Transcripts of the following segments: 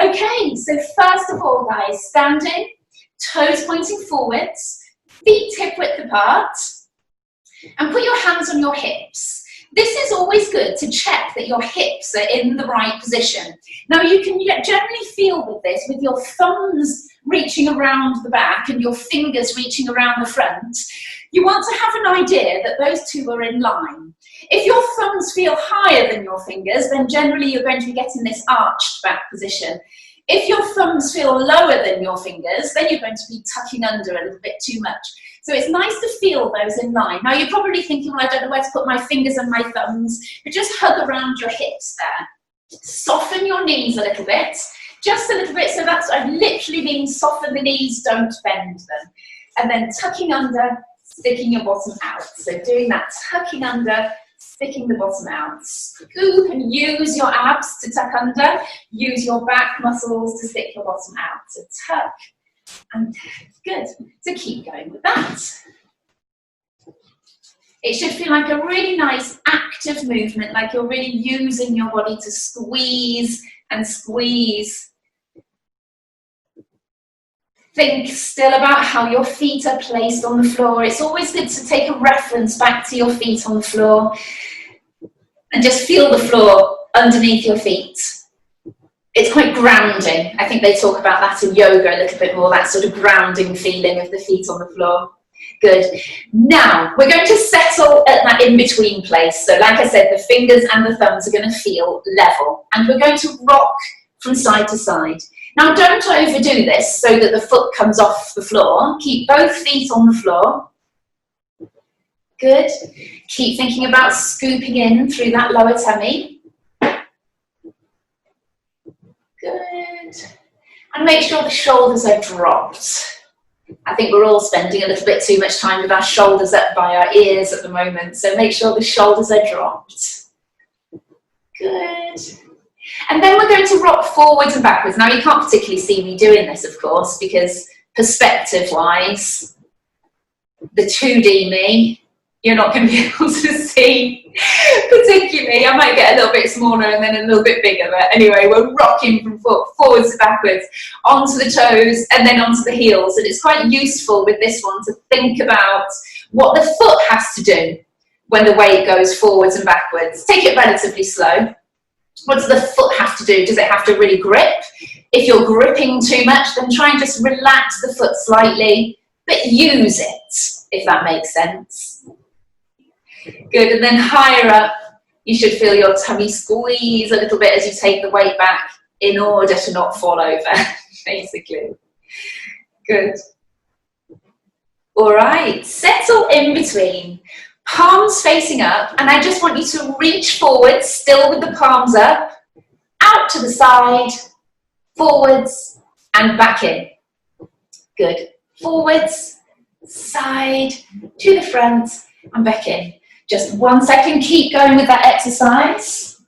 Okay, so first of all, guys, standing, toes pointing forwards, feet hip width apart, and put your hands on your hips. This is always good to check that your hips are in the right position. Now you can generally feel with this, with your thumbs reaching around the back and your fingers reaching around the front. You want to have an idea that those two are in line. If your thumbs feel higher than your fingers, then generally you're going to be getting this arched back position. If your thumbs feel lower than your fingers, then you're going to be tucking under a little bit too much. So it's nice to feel those in line. Now you're probably thinking, well, I don't know where to put my fingers and my thumbs, but just hug around your hips there. Soften your knees a little bit, just a little bit. So that's, I literally mean soften the knees, don't bend them. And then tucking under, sticking your bottom out. So doing that, tucking under, sticking the bottom out. Scoop and use your abs to tuck under. Use your back muscles to stick your bottom out. So tuck and good. So keep going with that. It should feel like a really nice active movement, like you're really using your body to squeeze and squeeze. Think still about how your feet are placed on the floor. It's always good to take a reference back to your feet on the floor and just feel the floor underneath your feet. It's quite grounding. I think they talk about that in yoga a little bit more, that sort of grounding feeling of the feet on the floor. Good. Now, we're going to settle at that in-between place. So like I said, the fingers and the thumbs are going to feel level. And we're going to rock from side to side. Now, don't overdo this so that the foot comes off the floor. Keep both feet on the floor. Good. Keep thinking about scooping in through that lower tummy. Good. And make sure the shoulders are dropped. I think we're all spending a little bit too much time with our shoulders up by our ears at the moment, so make sure the shoulders are dropped. Good. And then we're going to rock forwards and backwards. Now, you can't particularly see me doing this, of course, because perspective-wise, the 2D me, you're not going to be able to see particularly. I might get a little bit smaller and then a little bit bigger, but anyway, we're rocking from forwards to backwards, onto the toes and then onto the heels. And it's quite useful with this one to think about what the foot has to do when the weight goes forwards and backwards. Take it relatively slow. What does the foot have to do? Does it have to really grip? If you're gripping too much, then try and just relax the foot slightly, but use it, if that makes sense. Good, and then higher up, you should feel your tummy squeeze a little bit as you take the weight back in order to not fall over, basically. Good. All right, settle in between. Palms facing up, and I just want you to reach forward, still with the palms up, out to the side, forwards, and back in. Good. Forwards, side, to the front, and back in. Just 1 second, keep going with that exercise.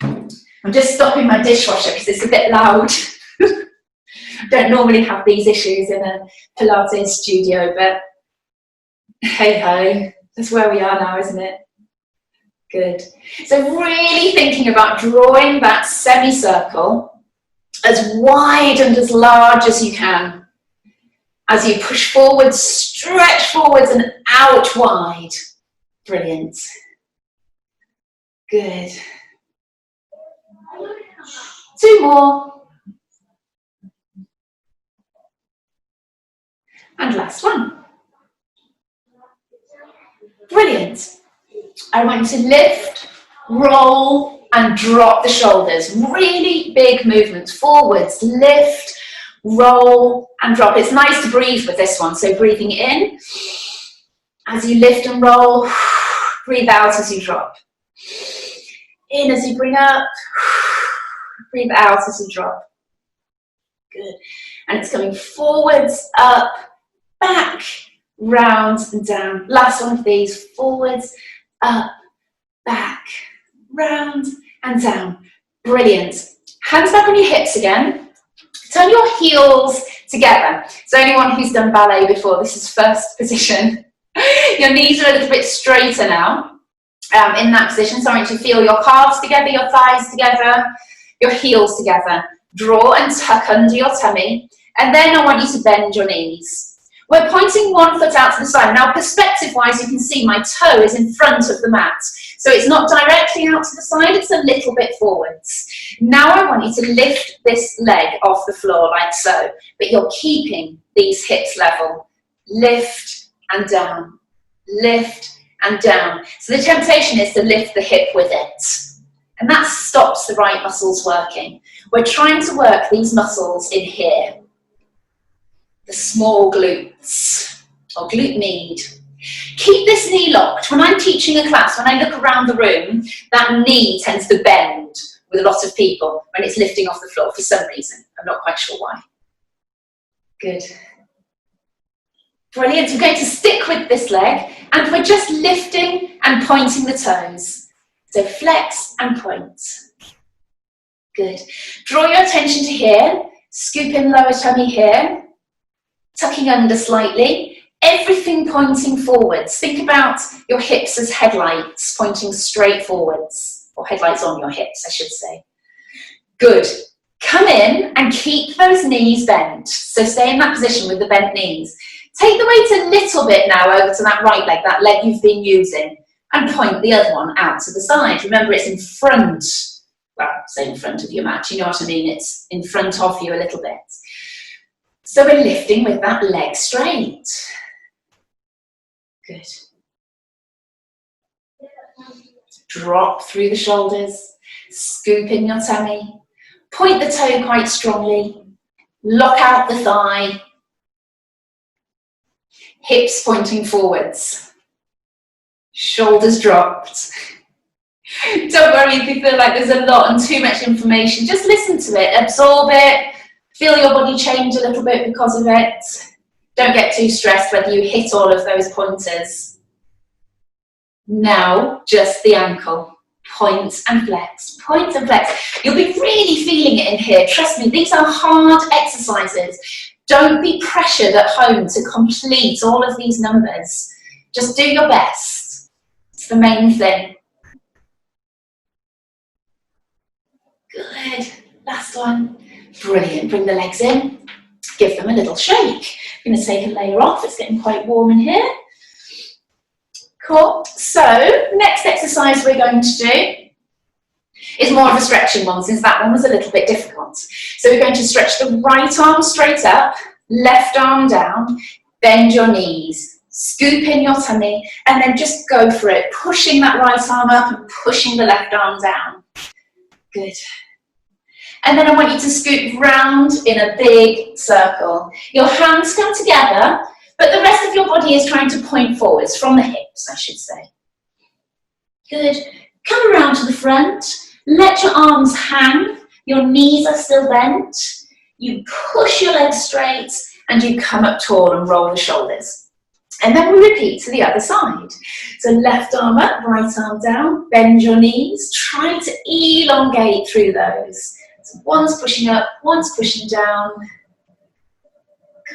I'm just stopping my dishwasher because it's a bit loud. Don't normally have these issues in a Pilates studio, but hey ho, that's where we are now, isn't it? Good. So really thinking about drawing that semicircle as wide and as large as you can. As you push forward, stretch forwards and out wide. Brilliant. Good. 2 more. And last one. Brilliant. I want you to lift, roll, and drop the shoulders. Really big movements. Forwards, lift, roll, and drop. It's nice to breathe with this one. So breathing in as you lift and roll. Breathe out as you drop. In as you bring up. Breathe out as you drop. Good. And it's coming forwards, up, back, round and down. Last one of these. Forwards, up, back, round and down. Brilliant. Hands back on your hips again. Turn your heels together. So anyone who's done ballet before, this is first position. Your knees are a little bit straighter now in that position. So I want you to feel your calves together, your thighs together. your heels together. Draw and tuck under your tummy. And then I want you to bend your knees. We're pointing one foot out to the side. Now, perspective-wise, you can see my toe is in front of the mat. So it's not directly out to the side, it's a little bit forwards. Now I want you to lift this leg off the floor like so, but you're keeping these hips level. Lift and down, lift and down. So the temptation is to lift the hip with it. And that stops the right muscles working. We're trying to work these muscles in here. The small glutes, or glute med. Keep this knee locked. When I'm teaching a class, when I look around the room, that knee tends to bend with a lot of people when it's lifting off the floor for some reason. I'm not quite sure why. Good. Brilliant. We're going to stick with this leg, and we're just lifting and pointing the toes. So flex and point. Good. Draw your attention to here. Scoop in lower tummy here. Tucking under slightly. Everything pointing forwards. Think about your hips as headlights pointing straight forwards, or headlights on your hips, I should say. Good. Come in and keep those knees bent. So stay in that position with the bent knees. Take the weight a little bit now over to that right leg, that leg you've been using, and point the other one out to the side. Remember, it's in front. Well, say in front of your mat, you know what I mean? It's in front of you a little bit. So we're lifting with that leg straight. Good. Drop through the shoulders, scoop in your tummy, point the toe quite strongly, lock out the thigh, hips pointing forwards, shoulders dropped. Don't worry if you feel like there's a lot and too much information, just listen to it, absorb it, feel your body change a little bit because of it. Don't get too stressed whether you hit all of those pointers. Now, just the ankle. Point and flex, point and flex. You'll be really feeling it in here. Trust me, these are hard exercises. Don't be pressured at home to complete all of these numbers. Just do your best. It's the main thing. Good. Last one. Brilliant. Bring the legs in. Give them a little shake. I'm going to take a layer off. It's getting quite warm in here. Cool. So, next exercise we're going to do is more of a stretching one, since that one was a little bit difficult. So we're going to stretch the right arm straight up, left arm down, bend your knees, scoop in your tummy, and then just go for it, pushing that right arm up and pushing the left arm down. Good. And then I want you to scoop round in a big circle. Your hands come together, but the rest of your body is trying to point forwards, from the hips, I should say. Good. Come around to the front. Let your arms hang. Your knees are still bent. You push your legs straight, and you come up tall and roll the shoulders. And then we repeat to the other side. So left arm up, right arm down. Bend your knees. Try to elongate through those. So one's pushing up, one's pushing down.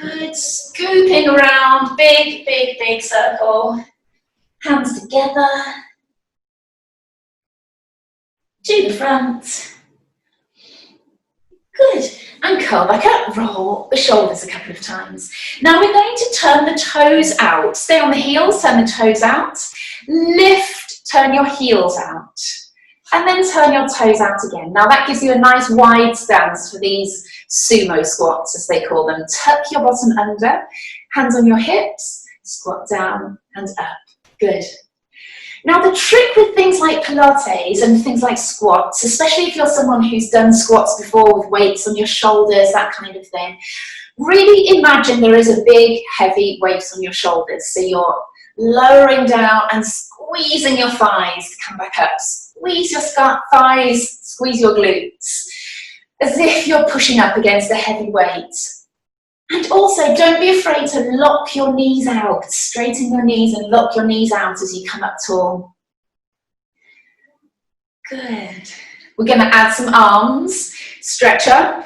Good, scooping around, big, big, big circle. Hands together. To the front. Good, and curl back up, roll the shoulders a couple of times. Now we're going to turn the toes out. Stay on the heels, turn the toes out. Lift, turn your heels out. And then turn your toes out again. Now that gives you a nice wide stance for these sumo squats, as they call them. Tuck your bottom under, hands on your hips, squat down and up. Good. Now the trick with things like Pilates and things like squats, especially if you're someone who's done squats before with weights on your shoulders, that kind of thing, really imagine there is a big heavy weight on your shoulders. So you're lowering down and squeezing your thighs to come back up. Squeeze your thighs, squeeze your glutes, as if you're pushing up against a heavy weight. And also, don't be afraid to lock your knees out. Straighten your knees and lock your knees out as you come up tall. Good. We're going to add some arms. Stretch up.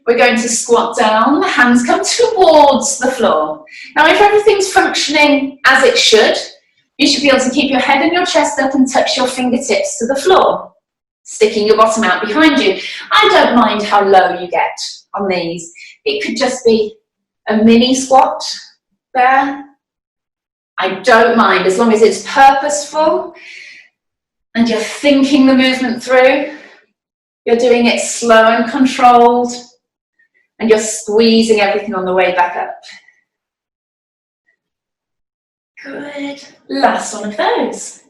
We're going to squat down. The hands come towards the floor. Now, if everything's functioning as it should be able to keep your head and your chest up and touch your fingertips to the floor. Sticking your bottom out behind you. I don't mind how low you get on these. It could just be a mini squat there. I don't mind, as long as it's purposeful and you're thinking the movement through. You're doing it slow and controlled, and you're squeezing everything on the way back up. Good. Last one of those.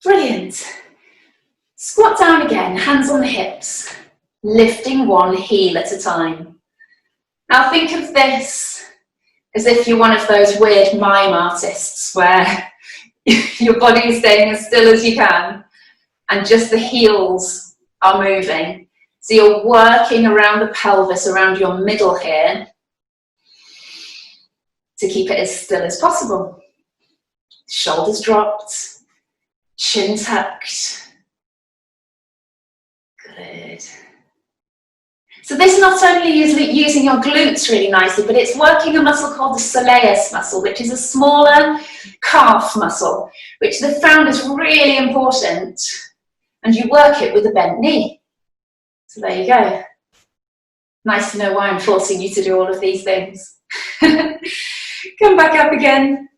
Brilliant. Squat down again, hands on the hips, lifting one heel at a time. Now think of this as if you're one of those weird mime artists where your body is staying as still as you can and just the heels are moving. So you're working around the pelvis, around your middle here to keep it as still as possible. Shoulders dropped, chin tucked. Good. So this not only is using your glutes really nicely, but it's working a muscle called the soleus muscle, which is a smaller calf muscle, which they found is really important. And you work it with a bent knee. So there you go. Nice to know why I'm forcing you to do all of these things. Come back up again.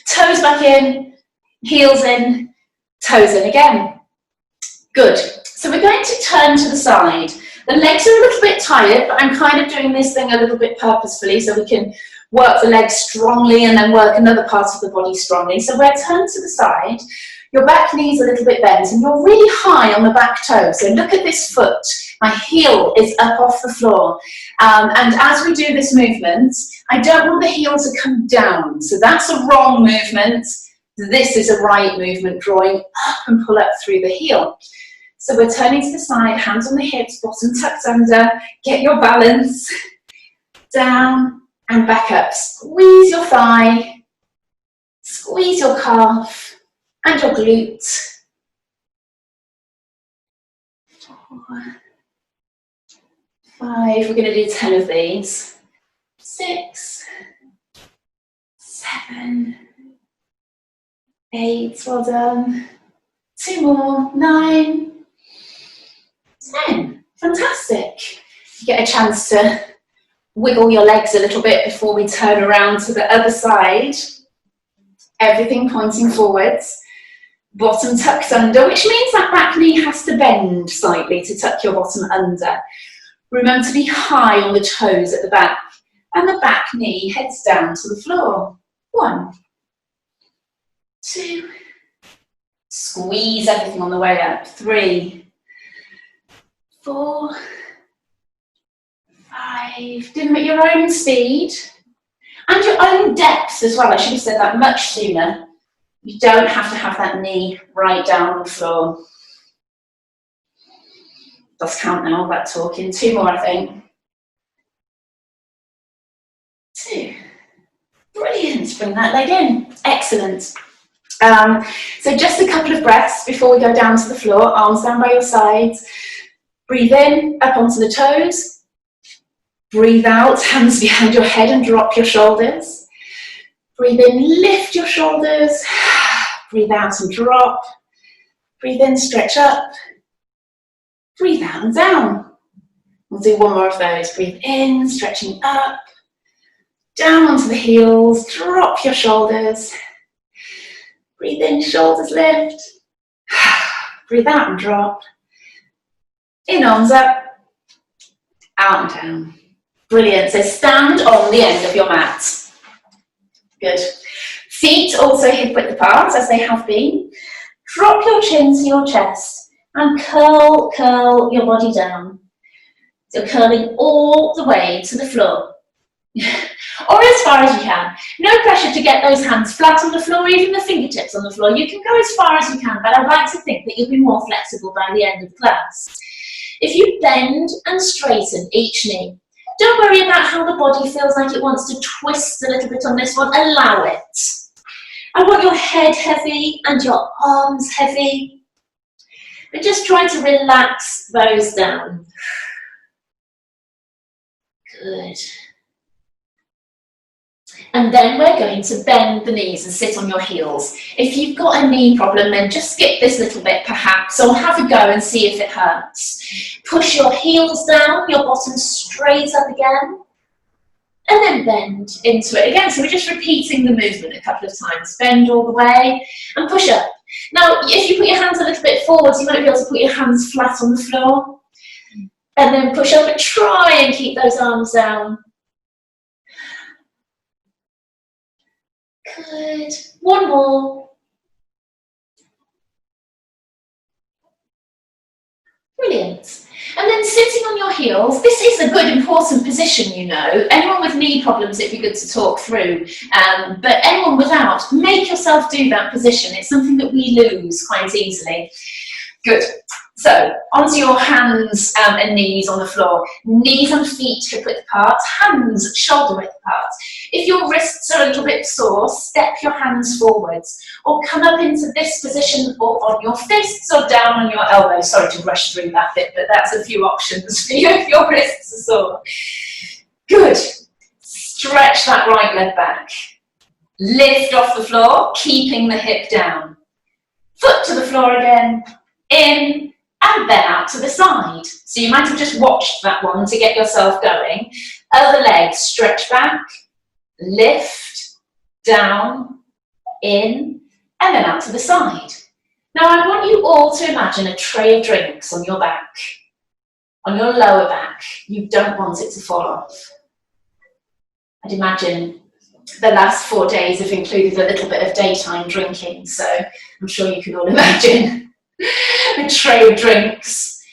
Toes back in, heels in, toes in again. Good. So we're going to turn to the side. The legs are a little bit tired, but I'm kind of doing this thing a little bit purposefully so we can work the legs strongly and then work another part of the body strongly. So we're turned to the side. Your back knee is a little bit bent and you're really high on the back toe. So look at this foot. My heel is up off the floor. And as we do this movement, I don't want the heel to come down. So that's a wrong movement. This is a right movement, drawing up and pull up through the heel. So we're turning to the side, hands on the hips, bottom tucked under, get your balance, down and back up. Squeeze your thigh, squeeze your calf and your glute. 4, 5, we're going to do 10 of these. 6, 7, 8, well done. 2 more, 9, 10. Fantastic. You get a chance to wiggle your legs a little bit before we turn around to the other side. Everything pointing forwards. Bottom tucked under, which means that back knee has to bend slightly to tuck your bottom under. Remember to be high on the toes at the back. And the back knee heads down to the floor. 1, 2, squeeze everything on the way up. 3, 4, 5. Do them at your own speed and your own depth as well. I should have said that much sooner. You don't have to have that knee right down on the floor. Does count now, that talking. 2 more, I think. 2. Brilliant. Bring that leg in. Excellent. So just a couple of breaths before we go down to the floor. Arms down by your sides. Breathe in, up onto the toes. Breathe out, hands behind your head and drop your shoulders. Breathe in, lift your shoulders. Breathe out and drop. Breathe in, stretch up. Breathe out and down. We'll do 1 more of those. Breathe in, stretching up. Down onto the heels, drop your shoulders. Breathe in, shoulders lift. Breathe out and drop. In, arms up, out and down. Brilliant. So stand on the end of your mat. Good. Feet also hip width apart as they have been. Drop your chin to your chest and curl your body down. So curling all the way to the floor. Or as far as you can. No pressure to get those hands flat on the floor, even the fingertips on the floor. You can go as far as you can, but I'd like to think that you'll be more flexible by the end of the class. If you bend and straighten each knee, don't worry about how the body feels like it wants to twist a little bit on this one. Allow it. I want your head heavy and your arms heavy. But just try to relax those down. Good. And then we're going to bend the knees and sit on your heels. If you've got a knee problem, then just skip this little bit perhaps, or have a go and see if it hurts. Push your heels down, your bottom straight up again, and then bend into it again. So we're just repeating the movement a couple of times. Bend all the way and push up. Now, if you put your hands a little bit forwards, you might be able to put your hands flat on the floor. And then push up and try and keep those arms down. Good. One more. Brilliant. And then sitting on your heels, this is a good important position, you know. Anyone with knee problems, it'd be good to talk through. But anyone without, make yourself do that position. It's something that we lose quite easily. Good. So, onto your hands and knees on the floor. Knees and feet hip-width apart, hands shoulder-width apart. If your wrists are a little bit sore, step your hands forwards. Or come up into this position or on your fists or down on your elbows. Sorry to rush through that bit, but that's a few options for you if your wrists are sore. Good. Stretch that right leg back. Lift off the floor, keeping the hip down. Foot to the floor again. In and then out to the side. So you might have just watched that one to get yourself going. Other leg, stretch back, lift, down, in, and then out to the side. Now I want you all to imagine a tray of drinks on your back, on your lower back. You don't want it to fall off. I'd imagine the last 4 days have included a little bit of daytime drinking, so I'm sure you can all imagine. A tray of drinks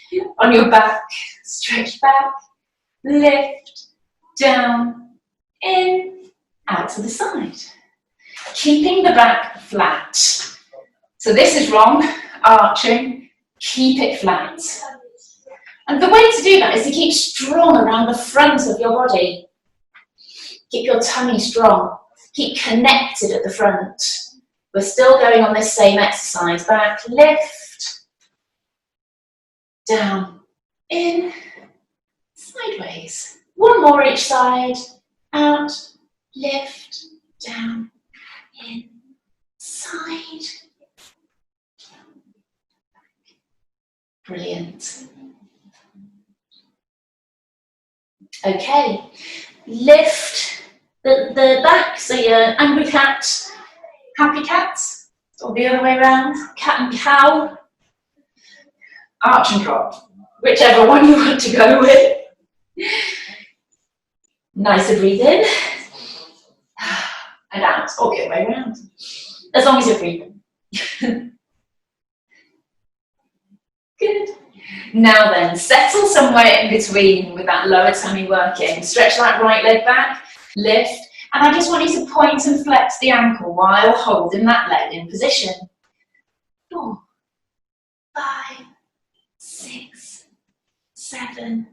on your back, stretch back, lift, down, in, out to the side. Keeping the back flat. So this is wrong, arching, keep it flat. And the way to do that is to keep strong around the front of your body. Keep your tummy strong, keep connected at the front. We're still going on this same exercise. Back, lift, down, in, sideways. One more each side. Out, lift, down, in, side. Brilliant. Okay, lift the back, so your angry cat, happy cat, or the other way around, cat and cow. Arch and drop, whichever one you want to go with. Nice and breathe in and out, or the other way around, as long as you're breathing. Good. Now then, settle somewhere in between with that lower tummy working. Stretch that right leg back, lift, and I just want you to point and flex the ankle while holding that leg in position. 4, 5, 6, 7,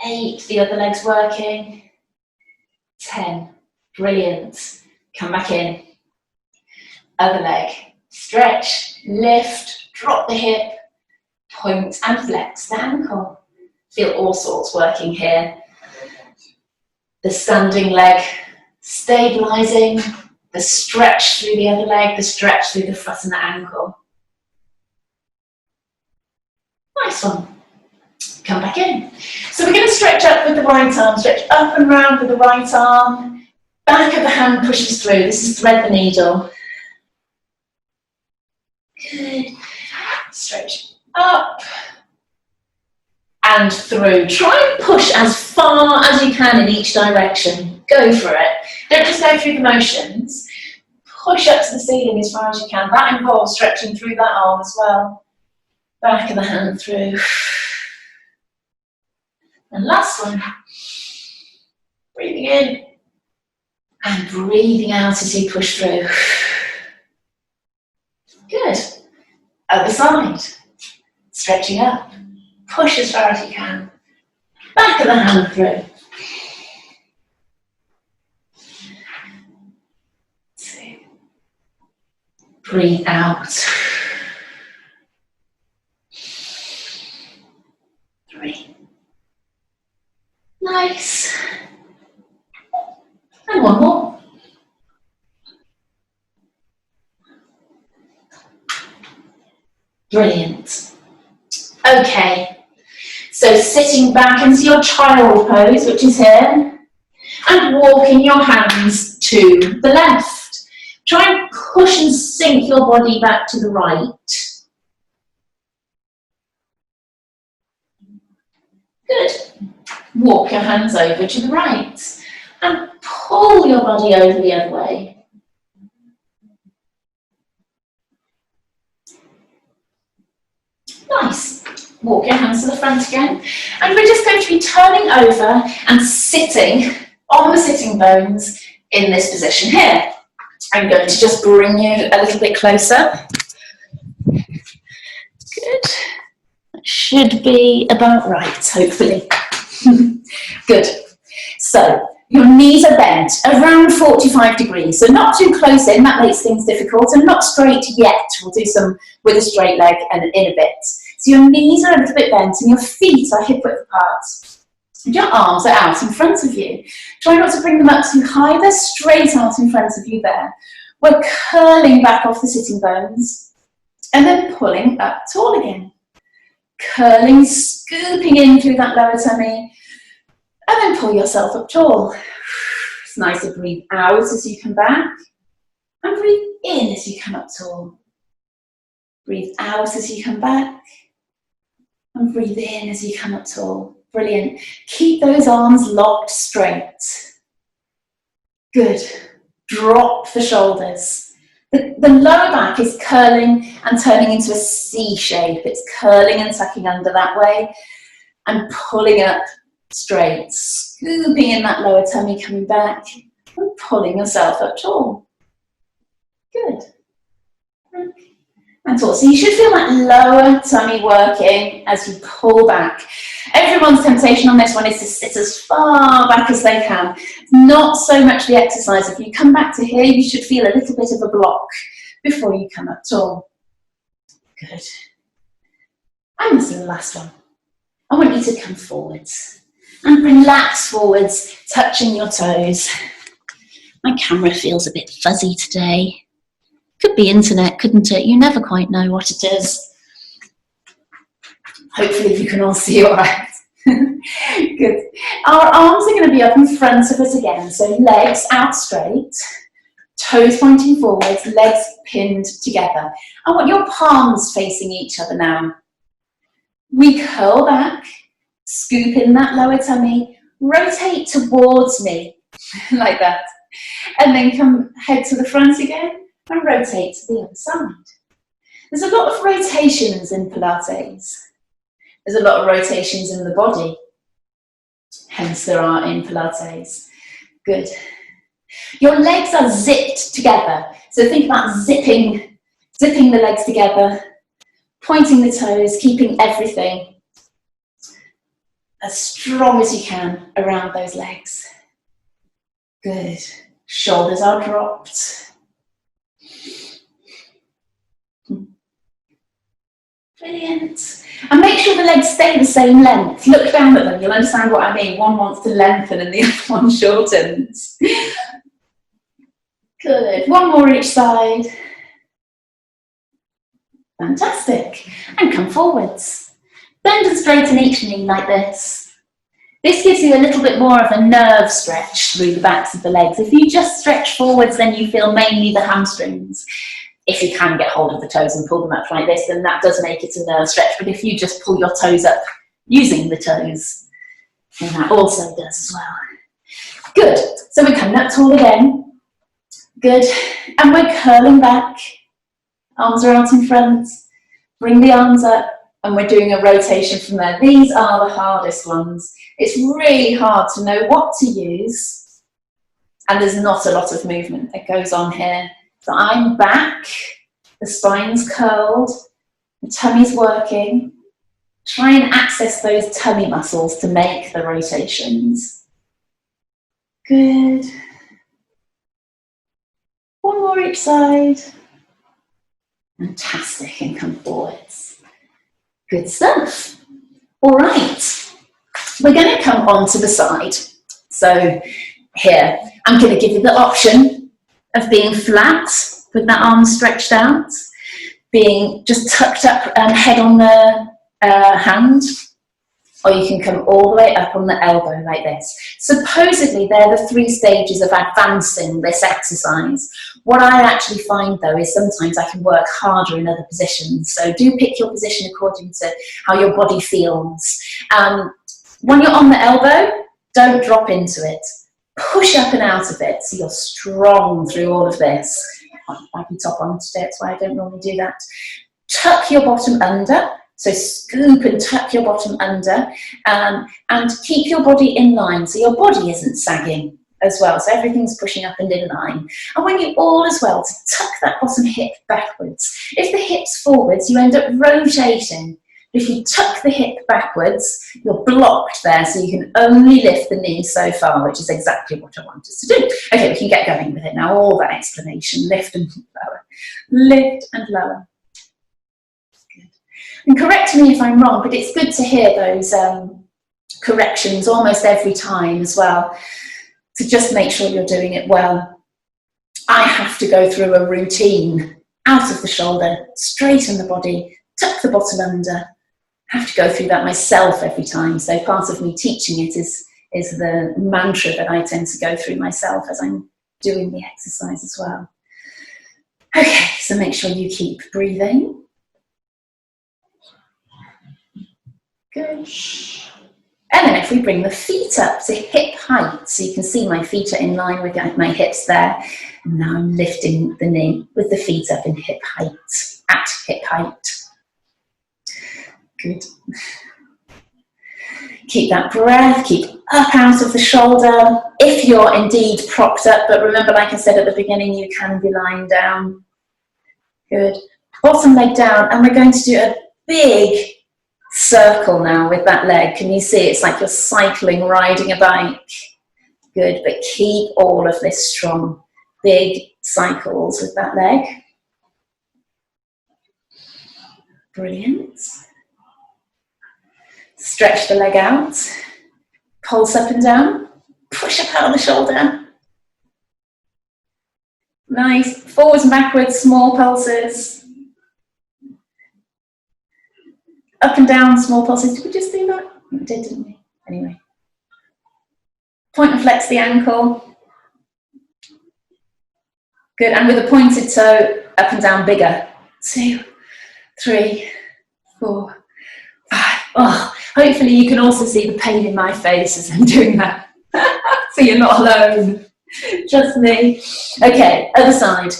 8, the other leg's working, 10, brilliant, come back in, other leg, stretch, lift, drop the hip, point and flex the ankle. Feel all sorts working here. The standing leg, stabilising, the stretch through the other leg, the stretch through the foot and the ankle. Nice one. Come back in. So we're going to stretch up with the right arm, stretch up and round with the right arm. Back of the hand pushes through. This is thread the needle. Good. Stretch up and through. Try and push as far as you can in each direction. Go for it. Don't just go through the motions. Push up to the ceiling as far as you can. That involves stretching through that arm as well. Back of the hand through. And last one. Breathing in and breathing out as you push through. Good. Other side. Stretching up. Push as far as you can. Back of the hand through. 2. Breathe out. 3. Nice. And one more. Brilliant. Okay, so sitting back into your child pose, which is here, and walking your hands to the left. Try and push and sink your body back to the right. Good. Walk your hands over to the right and pull your body over the other way. Nice. Walk your hands to the front again. And we're just going to be turning over and sitting on the sitting bones in this position here. I'm going to just bring you a little bit closer. Good. That should be about right, hopefully. Good. So your knees are bent around 45 degrees, so not too close in, that makes things difficult, and not straight yet. We'll do some with a straight leg and in a bit. So your knees are a little bit bent and your feet are hip width apart. And your arms are out in front of you. Try not to bring them up too high, they're straight out in front of you there. We're curling back off the sitting bones and then pulling up tall again. Curling, scooping in through that lower tummy, and then pull yourself up tall. It's nice to breathe out as you come back, and breathe in as you come up tall. Breathe out as you come back, and breathe in as you come up tall. Brilliant. Keep those arms locked straight. Good. Drop the shoulders. The lower back is curling and turning into a C shape. It's curling and tucking under that way and pulling up straight, scooping in that lower tummy, coming back and pulling yourself up tall. Good. And tall. So you should feel that lower tummy working as you pull back. Everyone's temptation on this one is to sit as far back as they can. Not so much the exercise. If you come back to here, you should feel a little bit of a block before you come up tall. Good. And this is the last one. I want you to come forwards and relax forwards, touching your toes. My camera feels a bit fuzzy today. Could be internet, couldn't it? You never quite know what it is. Hopefully you can all see all right. Good. Our arms are going to be up in front of us again. So legs out straight, toes pointing forwards, legs pinned together. I want your palms facing each other now. We curl back, scoop in that lower tummy, rotate towards me, like that. And then come head to the front again and rotate to the other side. There's a lot of rotations in Pilates. There's a lot of rotations in the body. Hence there are in Pilates. Good. Your legs are zipped together. So think about zipping the legs together, pointing the toes, keeping everything as strong as you can around those legs. Good. Shoulders are dropped. Brilliant. And make sure the legs stay the same length. Look down at them, you'll understand what I mean. One wants to lengthen and the other one shortens. Good. One more each side. Fantastic. And come forwards. Bend and straighten each knee like this. This gives you a little bit more of a nerve stretch through the backs of the legs. If you just stretch forwards, then you feel mainly the hamstrings. If you can get hold of the toes and pull them up like this, then that does make it a nerve stretch. But if you just pull your toes up using the toes, then that also does as well. Good. So we're coming up tall again. Good. And we're curling back. Arms are out in front. Bring the arms up. And we're doing a rotation from there. These are the hardest ones. It's really hard to know what to use. And there's not a lot of movement that goes on here. So I'm back, the spine's curled, the tummy's working. Try and access those tummy muscles to make the rotations. Good. One more each side. Fantastic, and come forwards. Good stuff. All right, we're going to come onto the side. So here, I'm going to give you the option of being flat with that arm stretched out. being just tucked up and head on the hand, or you can come all the way up on the elbow like this. Supposedly, they're the 3 stages of advancing this exercise. What I actually find, though, is sometimes I can work harder in other positions. So do pick your position according to how your body feels. When you're on the elbow, don't drop into it. Push up and out of it so you're strong through all of this. I can top on today, that's why I don't normally do that. Tuck your bottom under. So scoop and tuck your bottom under, and keep your body in line so your body isn't sagging as well. So everything's pushing up and in line. And when you all as well, to tuck that bottom hip backwards. If the hip's forwards, you end up rotating. If you tuck the hip backwards, you're blocked there, so you can only lift the knee so far, which is exactly what I want us to do. Okay, we can get going with it now. All that explanation, lift and lower, lift and lower. And correct me if I'm wrong, but it's good to hear those corrections almost every time as well, to just make sure you're doing it well. I have to go through a routine, out of the shoulder, straighten the body, tuck the bottom under. I have to go through that myself every time. So part of me teaching it is the mantra that I tend to go through myself as I'm doing the exercise as well. Okay, so make sure you keep breathing. Good. And then if we bring the feet up to hip height, so you can see my feet are in line with my hips there. And now I'm lifting the knee with the feet up in hip height, at hip height. Good. Keep that breath, keep up out of the shoulder. If you're indeed propped up, but remember, like I said at the beginning, you can be lying down. Good. Bottom leg down, and we're going to do a big circle now with that leg. Can you see? It's like you're cycling, riding a bike. Good, but keep all of this strong. Big cycles with that leg. Brilliant. Stretch the leg out. Pulse up and down. Push up out of the shoulder. Nice. Forwards and backwards, small pulses. Up and down, small pulses. Did we just do that? We did, didn't we? Anyway. Point and flex the ankle. Good, and with a pointed toe, up and down bigger. 2, 3, 4, 5. Oh, hopefully you can also see the pain in my face as I'm doing that. So you're not alone. Trust me. Okay, other side.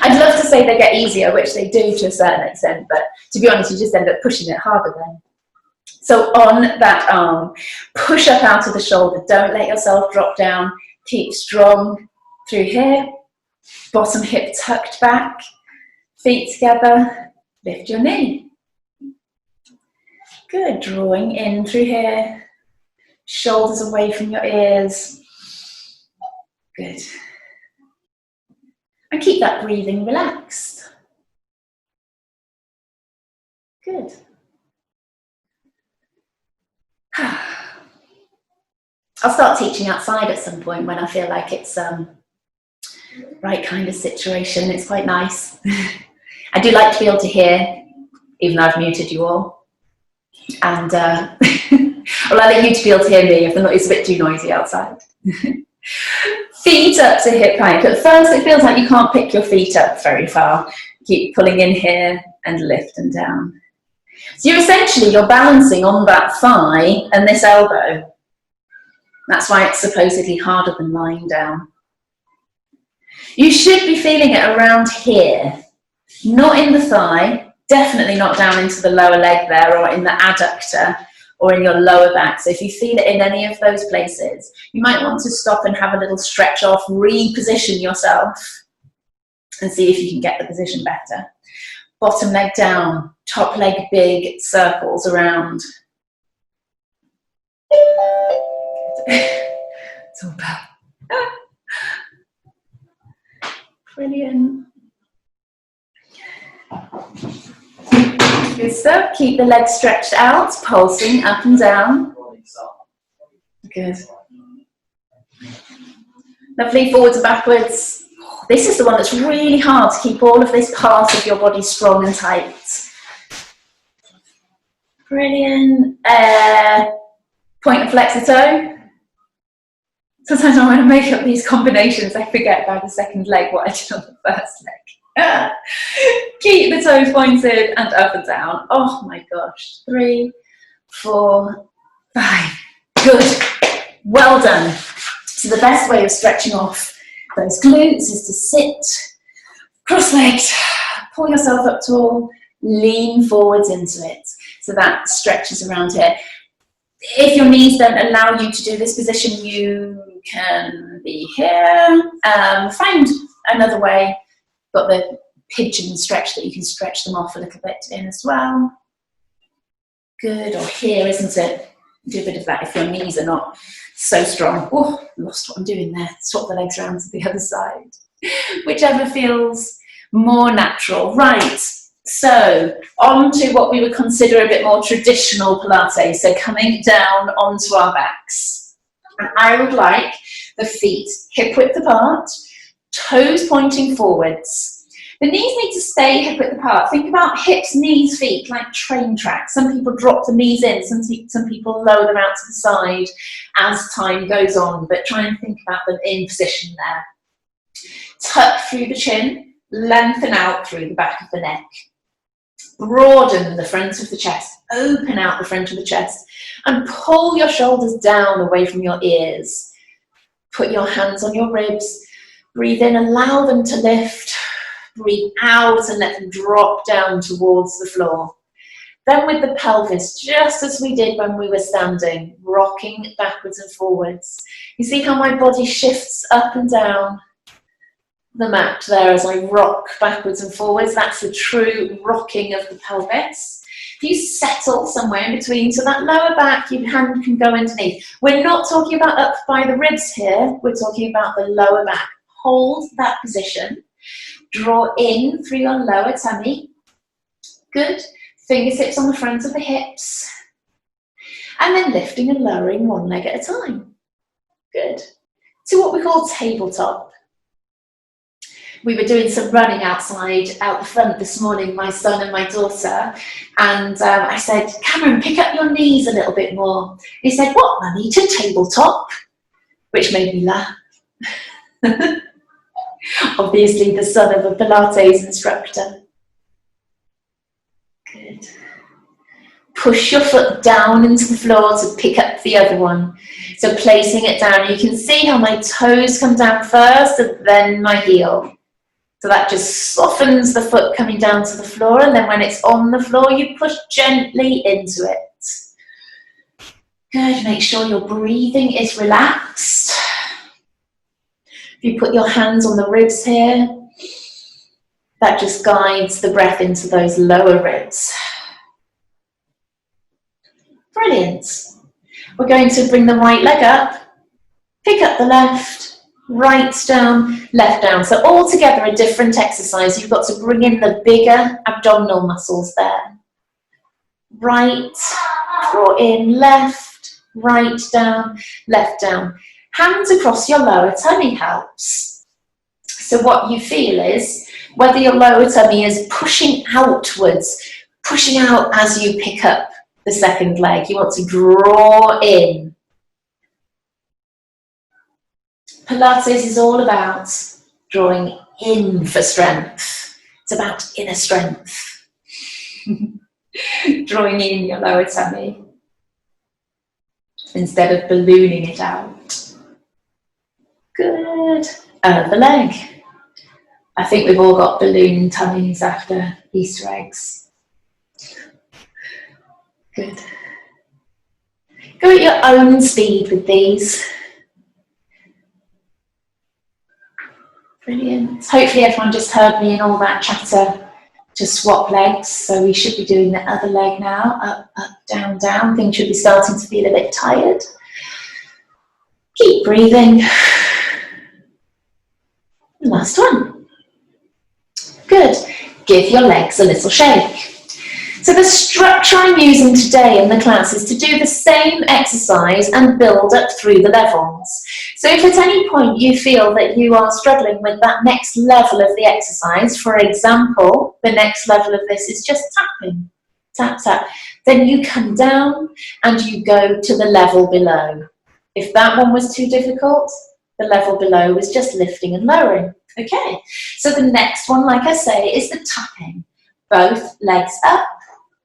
I'd love to say they get easier, which they do to a certain extent, but to be honest, you just end up pushing it harder then. So on that arm, push up out of the shoulder. Don't let yourself drop down. Keep strong through here. Bottom hip tucked back. Feet together. Lift your knee. Good. Drawing in through here. Shoulders away from your ears. Good. And keep that breathing relaxed. Good. I'll start teaching outside at some point when I feel like it's right kind of situation. It's quite nice. I do like to be able to hear, even though I've muted you all. And I'd like you to be able to hear me if it's a bit too noisy outside. Feet up to hip height. At first it feels like you can't pick your feet up very far. Keep pulling in here and lift and down. So you're balancing on that thigh and this elbow. That's why it's supposedly harder than lying down. You should be feeling it around here, not in the thigh, definitely not down into the lower leg there or in the adductor or in your lower back. So if you feel it in any of those places, you might want to stop and have a little stretch off, reposition yourself and see if you can get the position better. Bottom leg down, top leg big, circles around. It's all about. Brilliant. Good stuff. Keep the legs stretched out, pulsing up and down. Good. Lovely. Forwards and backwards. This is the one that's really hard to keep all of this part of your body strong and tight. Brilliant. Point and flex the toe. Sometimes I want to make up these combinations. I forget by the second leg what I did on the first leg. Keep the toes pointed and up and down. Oh my gosh. 3, 4, 5. Good. Well done. So the best way of stretching off those glutes is to sit cross-legged, pull yourself up tall, lean forwards into it. So that stretches around here. If your knees don't allow you to do this position, you can be here. Find another way. Got the pigeon stretch that you can stretch them off a little bit in as well. Good. Or here, isn't it? Do a bit of that if your knees are not so strong. Oh, lost what I'm doing there. Swap the legs around to the other side. Whichever feels more natural. Right. So, on to what we would consider a bit more traditional Pilates, so coming down onto our backs. And I would like the feet hip width apart, toes pointing forwards. The knees need to stay hip width apart. Think about hips, knees, feet, like train tracks. Some people drop the knees in, some people lower them out to the side as time goes on, but try and think about them in position there. Tuck through the chin, lengthen out through the back of the neck. Broaden the front of the chest, open out the front of the chest, and pull your shoulders down away from your ears. Put your hands on your ribs, breathe in, allow them to lift, breathe out and let them drop down towards the floor. Then with the pelvis, just as we did when we were standing, rocking backwards and forwards. You see how my body shifts up and down the mat there as I rock backwards and forwards. That's the true rocking of the pelvis. If you settle somewhere in between, so that lower back, your hand can go underneath. We're not talking about up by the ribs here, we're talking about the lower back. Hold that position. Draw in through your lower tummy. Good. Fingertips on the front of the hips. And then lifting and lowering one leg at a time. Good. To what we call tabletop. We were doing some running outside, out the front this morning, my son and my daughter, and I said, Cameron, pick up your knees a little bit more. He said, what, Mummy, to tabletop? Which made me laugh. Obviously the son of a Pilates instructor. Good. Push your foot down into the floor to pick up the other one. So placing it down, you can see how my toes come down first and then my heel. So that just softens the foot coming down to the floor, and then when it's on the floor, you push gently into it. Good, make sure your breathing is relaxed. If you put your hands on the ribs here, that just guides the breath into those lower ribs. Brilliant. We're going to bring the right leg up, pick up the left, right down, left down. So all together a different exercise. You've got to bring in the bigger abdominal muscles there. Right, draw in, left, right down, left down. Hands across your lower tummy helps. So what you feel is whether your lower tummy is pushing outwards, pushing out as you pick up the second leg. You want to draw in. Pilates is all about drawing in for strength. It's about inner strength. Drawing in your lower tummy instead of ballooning it out. Good. Other leg. I think we've all got balloon tummies after Easter eggs. Good. Go at your own speed with these. Brilliant. Hopefully everyone just heard me in all that chatter to swap legs. So we should be doing the other leg now. Up, up, down, down. Things should be starting to feel a bit tired. Keep breathing. Last one. Good. Give your legs a little shake. So the structure I'm using today in the class is to do the same exercise and build up through the levels. So if at any point you feel that you are struggling with that next level of the exercise, for example, the next level of this is just tapping, tap, tap, then you come down and you go to the level below. If that one was too difficult, the level below was just lifting and lowering. Okay, so the next one, like I say, is the tapping. Both legs up,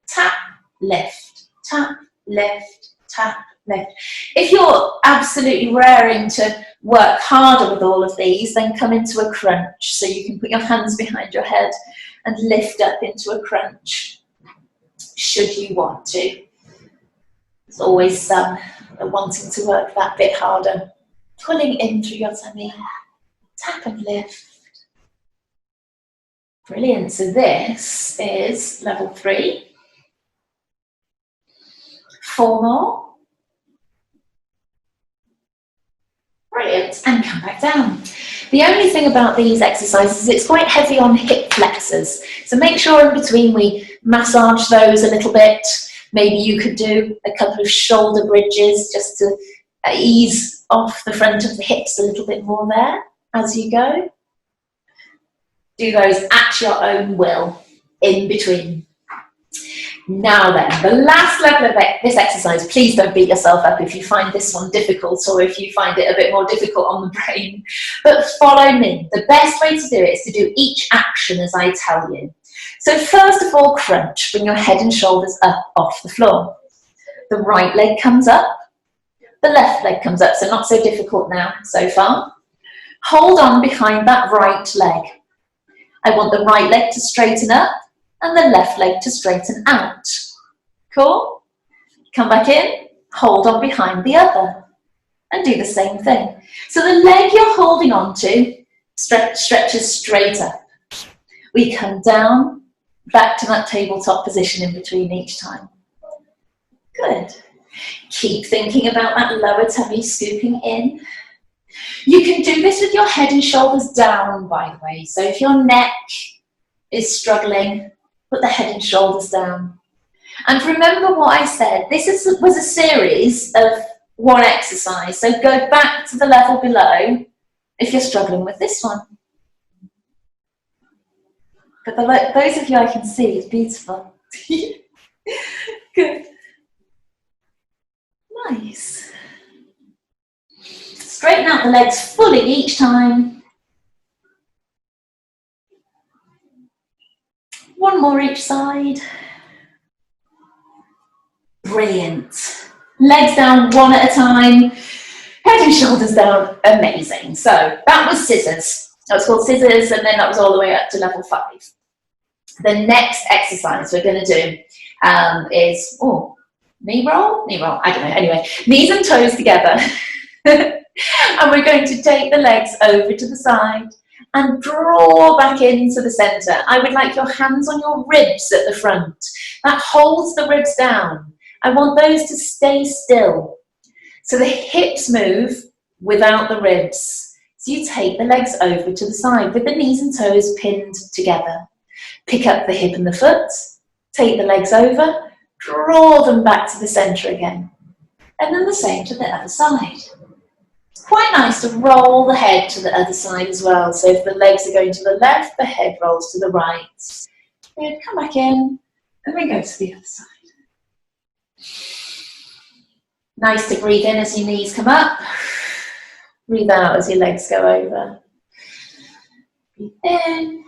tap, lift, tap, lift, tap, lift. If you're absolutely raring to work harder with all of these, then come into a crunch. So you can put your hands behind your head and lift up into a crunch, should you want to. There's always some wanting to work that bit harder. Pulling in through your tummy, tap and lift. Brilliant, so this is level 3. 4 more. Brilliant, and come back down. The only thing about these exercises is it's quite heavy on hip flexors. So make sure in between we massage those a little bit. Maybe you could do a couple of shoulder bridges just to ease off the front of the hips a little bit more there as you go. Do those at your own will, in between. Now then, the last level of this exercise, please don't beat yourself up if you find this one difficult or if you find it a bit more difficult on the brain, but follow me. The best way to do it is to do each action as I tell you. So first of all, crunch, bring your head and shoulders up off the floor. The right leg comes up, the left leg comes up, so not so difficult now so far. Hold on behind that right leg. I want the right leg to straighten up and the left leg to straighten out. Cool? Come back in, hold on behind the other, and do the same thing. So the leg you're holding on to stretches straight up. We come down, back to that tabletop position in between each time. Good. Keep thinking about that lower tummy scooping in. You can do this with your head and shoulders down, by the way. So if your neck is struggling, put the head and shoulders down. And remember what I said, this was a series of one exercise. So go back to the level below if you're struggling with this one. But those of you I can see, it's beautiful. Good. Nice. Straighten out the legs fully each time. One more each side. Brilliant. Legs down one at a time. Head and shoulders down. Amazing. So that was scissors. That was called scissors, and then that was all the way up to level 5. The next exercise we're going to do is, knee roll, I don't know, anyway, knees and toes together. And we're going to take the legs over to the side and draw back into the center. I would like your hands on your ribs at the front. That holds the ribs down. I want those to stay still. So the hips move without the ribs. So you take the legs over to the side with the knees and toes pinned together. Pick up the hip and the foot, take the legs over, draw them back to the center again. And then the same to the other side. It's quite nice to roll the head to the other side as well. So if the legs are going to the left, the head rolls to the right. Good, come back in, and then go to the other side. Nice to breathe in as your knees come up. Breathe out as your legs go over. Breathe in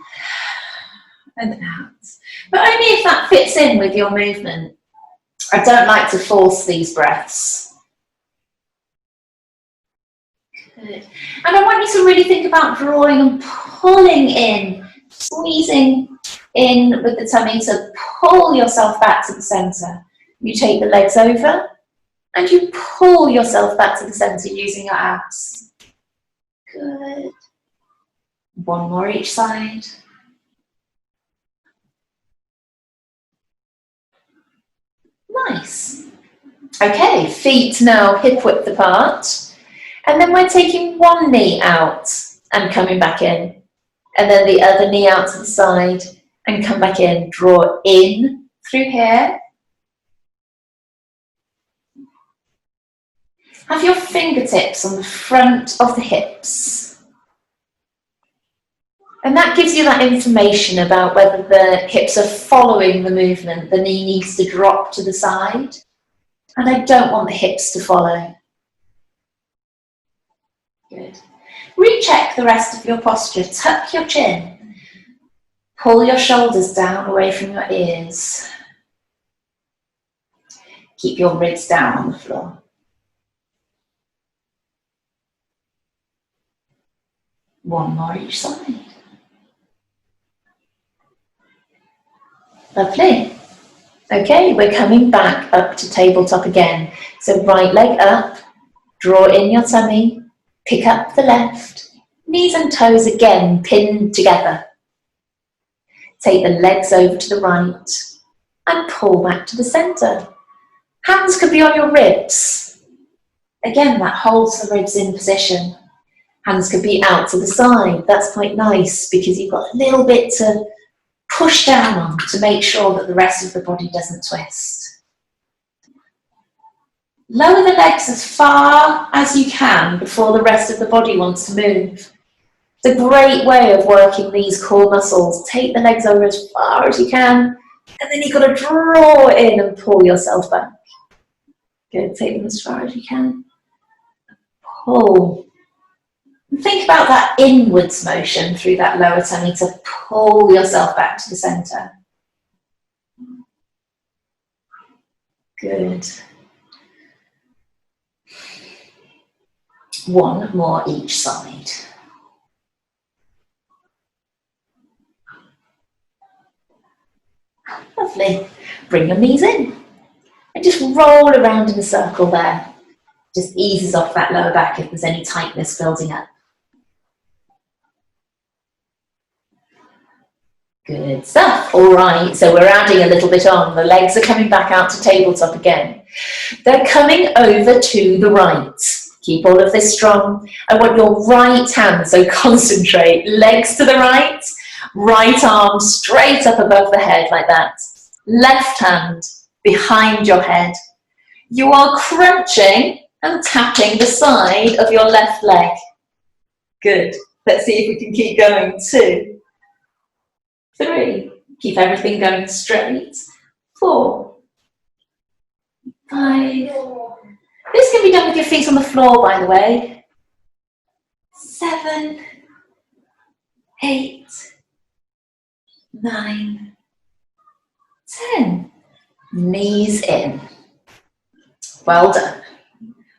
and out. But only if that fits in with your movement. I don't like to force these breaths. Good. And I want you to really think about drawing and pulling in, squeezing in with the tummy to pull yourself back to the center. You take the legs over and you pull yourself back to the center using your abs. Good. One more each side. Nice. Okay, feet now hip width apart. And then we're taking one knee out and coming back in. And then the other knee out to the side and come back in. Draw in through here. Have your fingertips on the front of the hips. And that gives you that information about whether the hips are following the movement. The knee needs to drop to the side. And I don't want the hips to follow. Good. Recheck the rest of your posture. Tuck your chin. Pull your shoulders down away from your ears. Keep your ribs down on the floor. One more each side. Lovely. Okay, we're coming back up to tabletop again. So right leg up, draw in your tummy, pick up the left, knees and toes again pinned together. Take the legs over to the right and pull back to the center. Hands could be on your ribs. Again, that holds the ribs in position. Hands could be out to the side. That's quite nice because you've got a little bit to push down on to make sure that the rest of the body doesn't twist. Lower the legs as far as you can before the rest of the body wants to move. It's a great way of working these core muscles. Take the legs over as far as you can, and then you've got to draw in and pull yourself back. Good, take them as far as you can. Pull. And think about that inwards motion through that lower tummy to pull yourself back to the center. Good. One more each side. Lovely. Bring your knees in and just roll around in a circle there. Just eases off that lower back if there's any tightness building up. Good stuff. All right, so we're adding a little bit on. The legs are coming back out to tabletop again. They're coming over to the right. Keep all of this strong. I want your right hand, so concentrate. Legs to the right, right arm straight up above the head like that. Left hand behind your head. You are crunching and tapping the side of your left leg. Good. Let's see if we can keep going. 2, 3, keep everything going straight. 4, 5. This can be done with your feet on the floor, by the way. 7, 8, 9, 10. Knees in. Well done.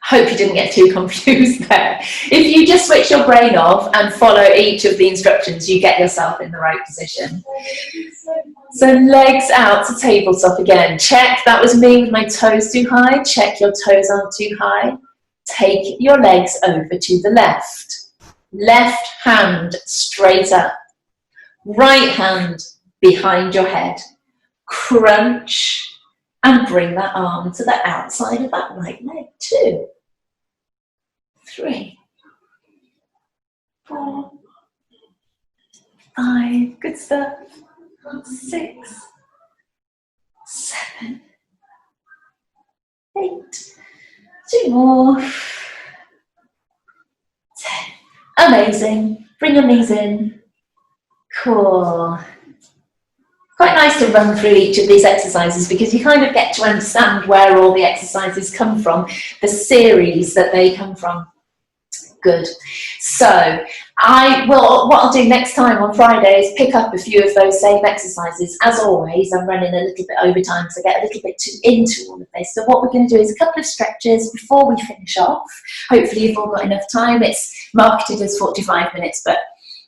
Hope you didn't get too confused there. If you just switch your brain off and follow each of the instructions, you get yourself in the right position. So legs out to tabletop again. Check, that was me with my toes too high. Check your toes aren't too high. Take your legs over to the left. Left hand straight up. Right hand behind your head. Crunch and bring that arm to the outside of that right leg. 2, 3, 4, 5, good stuff. 6, 7, 8, 2 more. 10. Amazing. Bring your knees in. Cool. Quite nice to run through each of these exercises because you kind of get to understand where all the exercises come from, the series that they come from. Good. So what I'll do next time on Friday is pick up a few of those same exercises. As always, I'm running a little bit over time, so get a little bit into all of this. So what we're going to do is a couple of stretches before we finish off. Hopefully you've all got enough time. It's marketed as 45 minutes, but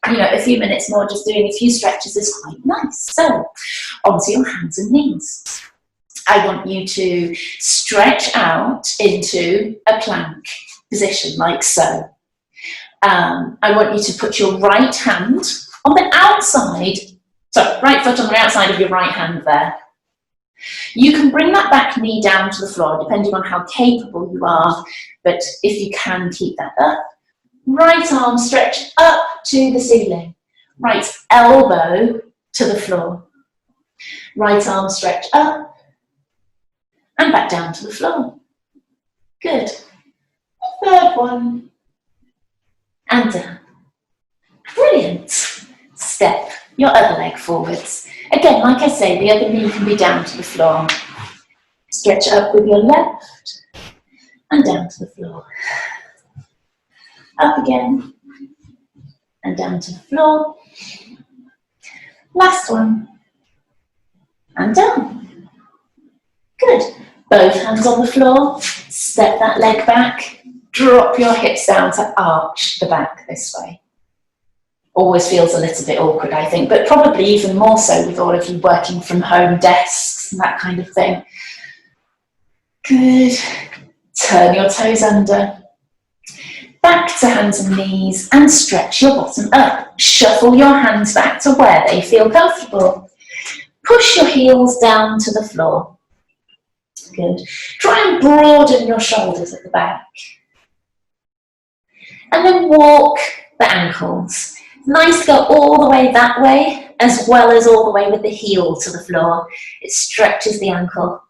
you know, a few minutes more just doing a few stretches is quite nice. So onto your hands and knees. I want you to stretch out into a plank position like so. I want you to put your right hand on the outside, right foot on the outside of your right hand there. You can bring that back knee down to the floor depending on how capable you are, but if you can, keep that up. Right arm stretch up to the ceiling. Right elbow to the floor. Right arm stretch up and back down to the floor. Good. Third one. And down. Brilliant. Step your other leg forwards. Again, like I say, the other knee can be down to the floor. Stretch up with your left and down to the floor. Up again and down to the floor. Last one. And down. Good. Both hands on the floor. Step that leg back. Drop your hips down to arch the back this way. Always feels a little bit awkward, I think, but probably even more so with all of you working from home, desks and that kind of thing. Good. Turn your toes under. Back to hands and knees and stretch your bottom up. Shuffle your hands back to where they feel comfortable. Push your heels down to the floor. Good. Try and broaden your shoulders at the back. And then walk the ankles. Nice to go all the way that way, as well as all the way with the heel to the floor. It stretches the ankle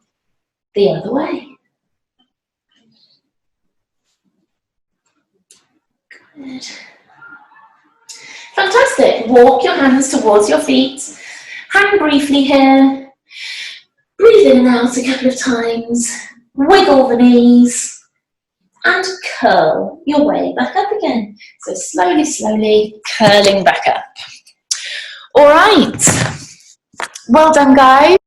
the other way. Good. Fantastic. Walk your hands towards your feet. Hang briefly here. Breathe in and out a couple of times. Wiggle the knees. And curl your way back up again. So slowly, slowly curling back up. All right. Well done, guys.